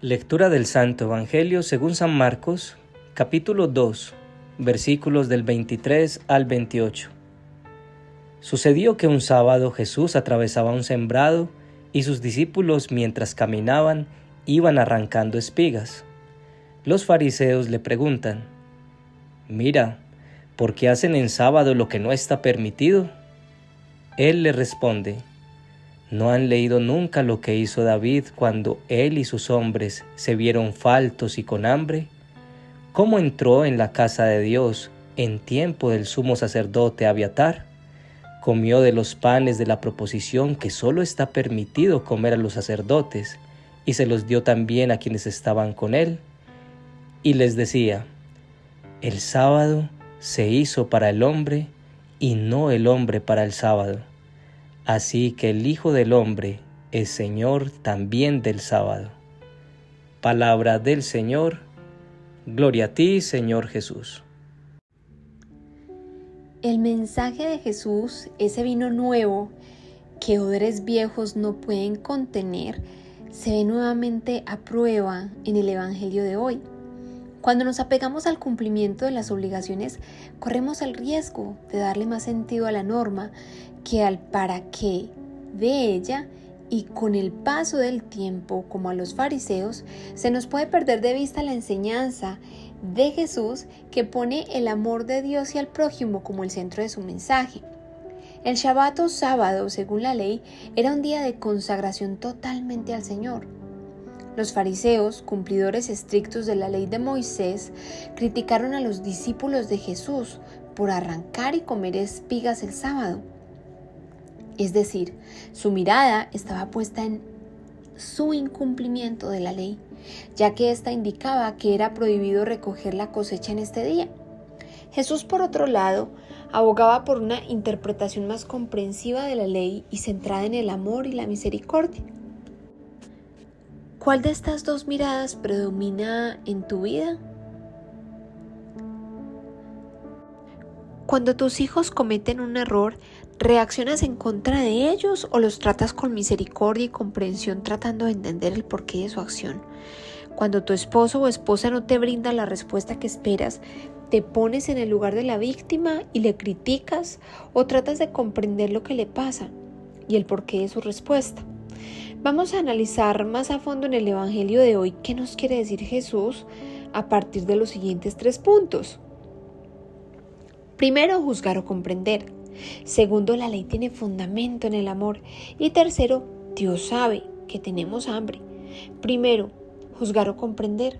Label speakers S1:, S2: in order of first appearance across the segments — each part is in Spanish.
S1: Lectura del Santo Evangelio según San Marcos, capítulo 2, versículos del 23 al 28. Sucedió que un sábado Jesús atravesaba un sembrado y sus discípulos, mientras caminaban, iban arrancando espigas. Los fariseos le preguntan: «Mira, ¿por qué hacen en sábado lo que no está permitido?». Él les responde: ¿No han leído nunca lo que hizo David cuando él y sus hombres se vieron faltos y con hambre? ¿Cómo entró en la casa de Dios en tiempo del sumo sacerdote Abiatar? Comió de los panes de la proposición que solo está permitido comer a los sacerdotes, y se los dio también a quienes estaban con él. Y les decía: el sábado se hizo para el hombre, y no el hombre para el sábado. Así que el Hijo del Hombre es Señor también del sábado. Palabra del Señor. Gloria a ti, Señor Jesús.
S2: El mensaje de Jesús, ese vino nuevo que odres viejos no pueden contener, se ve nuevamente a prueba en el Evangelio de hoy. Cuando nos apegamos al cumplimiento de las obligaciones, corremos el riesgo de darle más sentido a la norma que al para qué de ella, y con el paso del tiempo, como a los fariseos, se nos puede perder de vista la enseñanza de Jesús, que pone el amor de Dios y al prójimo como el centro de su mensaje. El Shabbat o sábado, según la ley, era un día de consagración totalmente al Señor. Los fariseos, cumplidores estrictos de la ley de Moisés, criticaron a los discípulos de Jesús por arrancar y comer espigas el sábado. Es decir, su mirada estaba puesta en su incumplimiento de la ley, ya que ésta indicaba que era prohibido recoger la cosecha en este día. Jesús, por otro lado, abogaba por una interpretación más comprensiva de la ley y centrada en el amor y la misericordia. ¿Cuál de estas dos miradas predomina en tu vida? Cuando tus hijos cometen un error, ¿reaccionas en contra de ellos o los tratas con misericordia y comprensión, tratando de entender el porqué de su acción? Cuando tu esposo o esposa no te brinda la respuesta que esperas, ¿te pones en el lugar de la víctima y le criticas, o tratas de comprender lo que le pasa y el porqué de su respuesta? Vamos a analizar más a fondo en el Evangelio de hoy qué nos quiere decir Jesús a partir de los siguientes 3 puntos. Primero, juzgar o comprender. Segundo, la ley tiene fundamento en el amor. Y tercero, Dios sabe que tenemos hambre. Primero, juzgar o comprender.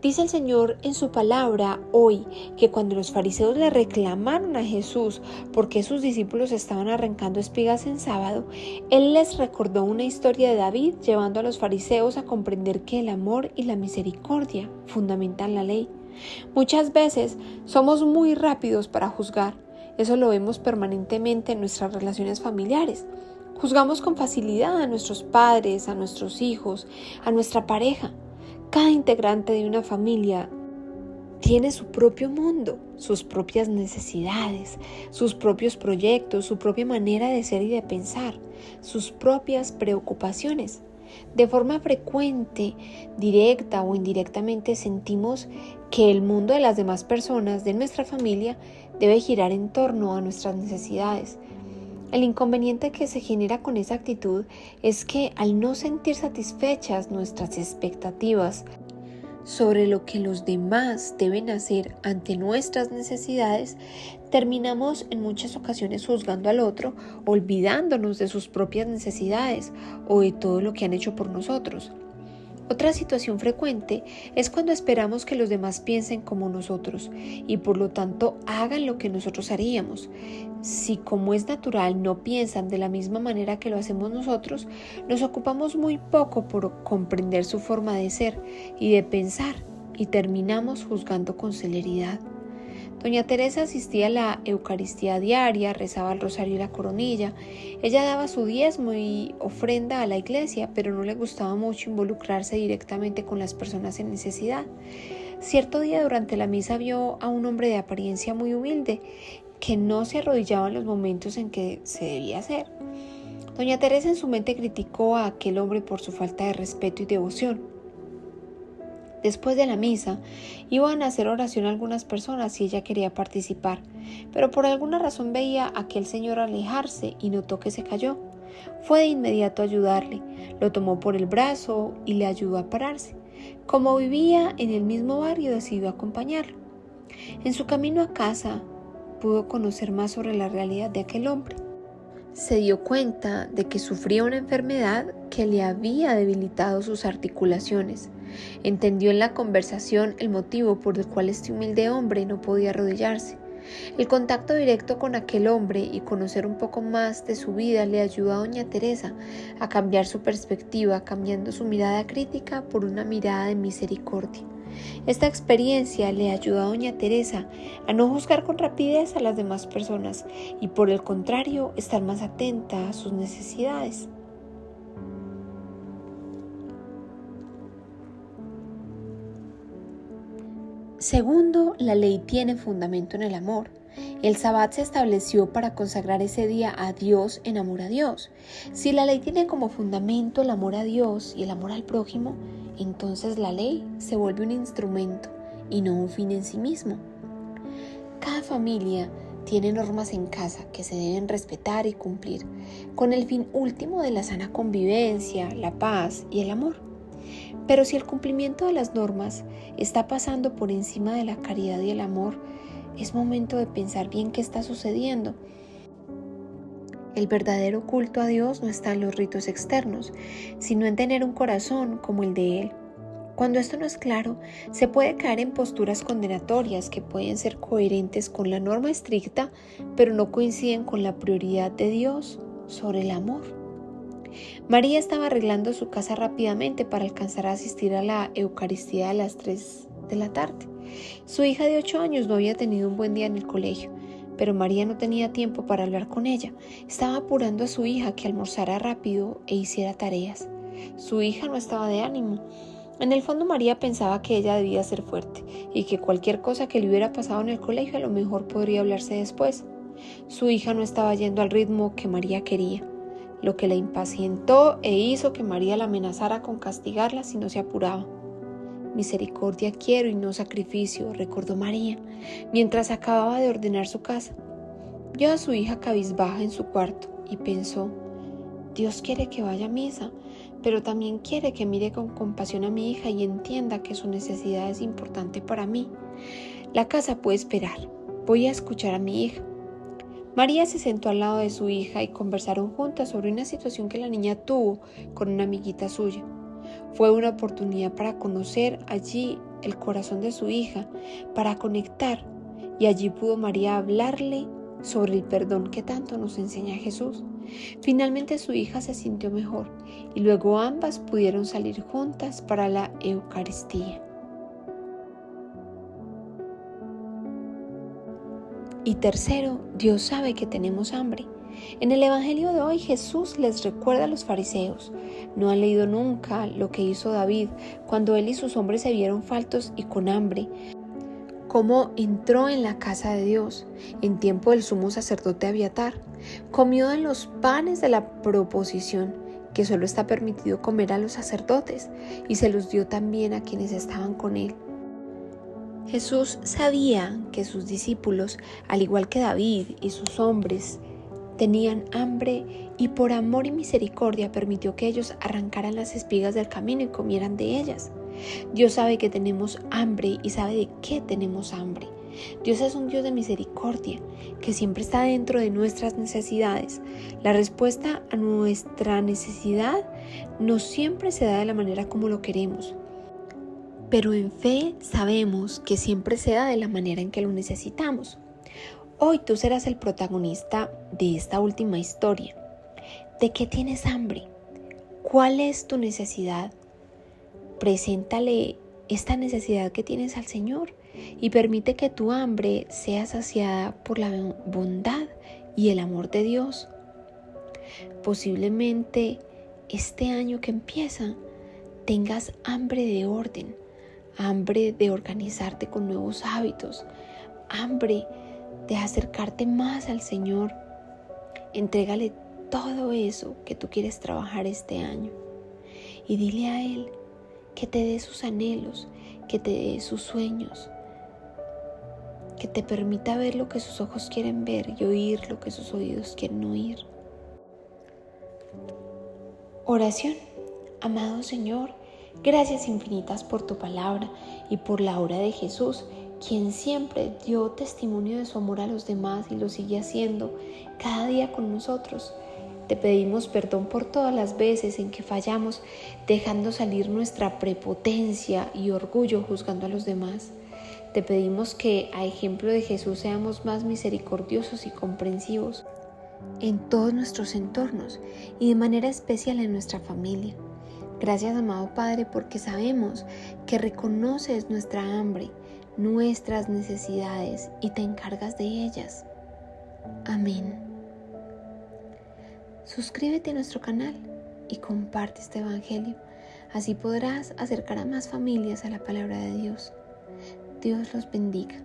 S2: Dice el Señor en su palabra hoy que cuando los fariseos le reclamaron a Jesús por qué sus discípulos estaban arrancando espigas en sábado, Él les recordó una historia de David, llevando a los fariseos a comprender que el amor y la misericordia fundamentan la ley. Muchas veces somos muy rápidos para juzgar. Eso lo vemos permanentemente en nuestras relaciones familiares. Juzgamos con facilidad a nuestros padres, a nuestros hijos, a nuestra pareja. Cada integrante de una familia tiene su propio mundo, sus propias necesidades, sus propios proyectos, su propia manera de ser y de pensar, sus propias preocupaciones. De forma frecuente, directa o indirectamente, sentimos que el mundo de las demás personas de nuestra familia debe girar en torno a nuestras necesidades. El inconveniente que se genera con esa actitud es que, al no sentir satisfechas nuestras expectativas sobre lo que los demás deben hacer ante nuestras necesidades, terminamos en muchas ocasiones juzgando al otro, olvidándonos de sus propias necesidades o de todo lo que han hecho por nosotros. Otra situación frecuente es cuando esperamos que los demás piensen como nosotros y por lo tanto hagan lo que nosotros haríamos. Si, como es natural, no piensan de la misma manera que lo hacemos nosotros, nos ocupamos muy poco por comprender su forma de ser y de pensar y terminamos juzgando con celeridad. Doña Teresa asistía a la Eucaristía diaria, rezaba el rosario y la coronilla. Ella daba su diezmo y ofrenda a la iglesia, pero no le gustaba mucho involucrarse directamente con las personas en necesidad. Cierto día durante la misa vio a un hombre de apariencia muy humilde que no se arrodillaba en los momentos en que se debía hacer. Doña Teresa en su mente criticó a aquel hombre por su falta de respeto y devoción. Después de la misa, iban a hacer oración algunas personas y ella quería participar, pero por alguna razón veía a aquel señor alejarse y notó que se cayó. Fue de inmediato a ayudarle, lo tomó por el brazo y le ayudó a pararse. Como vivía en el mismo barrio, decidió acompañarlo. En su camino a casa, pudo conocer más sobre la realidad de aquel hombre. Se dio cuenta de que sufría una enfermedad que le había debilitado sus articulaciones. Entendió en la conversación el motivo por el cual este humilde hombre no podía arrodillarse. El contacto directo con aquel hombre y conocer un poco más de su vida le ayudó a doña Teresa a cambiar su perspectiva, cambiando su mirada crítica por una mirada de misericordia. Esta experiencia le ayudó a doña Teresa a no juzgar con rapidez a las demás personas y por el contrario estar más atenta a sus necesidades. Segundo, la ley tiene fundamento en el amor. El Sabbat se estableció para consagrar ese día a Dios en amor a Dios. Si la ley tiene como fundamento el amor a Dios y el amor al prójimo, entonces la ley se vuelve un instrumento y no un fin en sí mismo. Cada familia tiene normas en casa que se deben respetar y cumplir, con el fin último de la sana convivencia, la paz y el amor. Pero si el cumplimiento de las normas está pasando por encima de la caridad y el amor, es momento de pensar bien qué está sucediendo. El verdadero culto a Dios no está en los ritos externos, sino en tener un corazón como el de Él. Cuando esto no es claro, se puede caer en posturas condenatorias que pueden ser coherentes con la norma estricta, pero no coinciden con la prioridad de Dios sobre el amor. María estaba arreglando su casa rápidamente para alcanzar a asistir a la Eucaristía a las 3 de la tarde. Su hija de 8 años no había tenido un buen día en el colegio, pero María no tenía tiempo para hablar con ella. Estaba apurando a su hija que almorzara rápido e hiciera tareas. Su hija no estaba de ánimo. En el fondo María pensaba que ella debía ser fuerte y que cualquier cosa que le hubiera pasado en el colegio a lo mejor podría hablarse después. Su hija no estaba yendo al ritmo que María quería, lo que la impacientó e hizo que María la amenazara con castigarla si no se apuraba. Misericordia quiero y no sacrificio, recordó María, mientras acababa de ordenar su casa. Vio a su hija cabizbaja en su cuarto y pensó: Dios quiere que vaya a misa, pero también quiere que mire con compasión a mi hija y entienda que su necesidad es importante para mí. La casa puede esperar, voy a escuchar a mi hija. María se sentó al lado de su hija y conversaron juntas sobre una situación que la niña tuvo con una amiguita suya. Fue una oportunidad para conocer allí el corazón de su hija, para conectar, y allí pudo María hablarle sobre el perdón que tanto nos enseña Jesús. Finalmente su hija se sintió mejor y luego ambas pudieron salir juntas para la Eucaristía. Y tercero, Dios sabe que tenemos hambre. En el Evangelio de hoy Jesús les recuerda a los fariseos: no han leído nunca lo que hizo David cuando él y sus hombres se vieron faltos y con hambre, cómo entró en la casa de Dios en tiempo del sumo sacerdote Abiatar, comió de los panes de la proposición que solo está permitido comer a los sacerdotes y se los dio también a quienes estaban con él. Jesús sabía que sus discípulos, al igual que David y sus hombres, tenían hambre y por amor y misericordia permitió que ellos arrancaran las espigas del camino y comieran de ellas. Dios sabe que tenemos hambre y sabe de qué tenemos hambre. Dios es un Dios de misericordia que siempre está dentro de nuestras necesidades. La respuesta a nuestra necesidad no siempre se da de la manera como lo queremos, pero en fe sabemos que siempre se da de la manera en que lo necesitamos. Hoy tú serás el protagonista de esta última historia. ¿De qué tienes hambre? ¿Cuál es tu necesidad? Preséntale esta necesidad que tienes al Señor y permite que tu hambre sea saciada por la bondad y el amor de Dios. Posiblemente este año que empieza tengas hambre de orden, hambre de organizarte con nuevos hábitos, hambre de acercarte más al Señor. Entrégale todo eso que tú quieres trabajar este año y dile a Él que te dé sus anhelos, que te dé sus sueños, que te permita ver lo que sus ojos quieren ver y oír lo que sus oídos quieren oír. Oración. Amado Señor, gracias infinitas por tu palabra y por la obra de Jesús, quien siempre dio testimonio de su amor a los demás y lo sigue haciendo cada día con nosotros. Te pedimos perdón por todas las veces en que fallamos, dejando salir nuestra prepotencia y orgullo juzgando a los demás. Te pedimos que, a ejemplo de Jesús, seamos más misericordiosos y comprensivos en todos nuestros entornos y de manera especial en nuestra familia. Gracias, amado Padre, porque sabemos que reconoces nuestra hambre, nuestras necesidades y te encargas de ellas. Amén. Suscríbete a nuestro canal y comparte este evangelio. Así podrás acercar a más familias a la palabra de Dios. Dios los bendiga.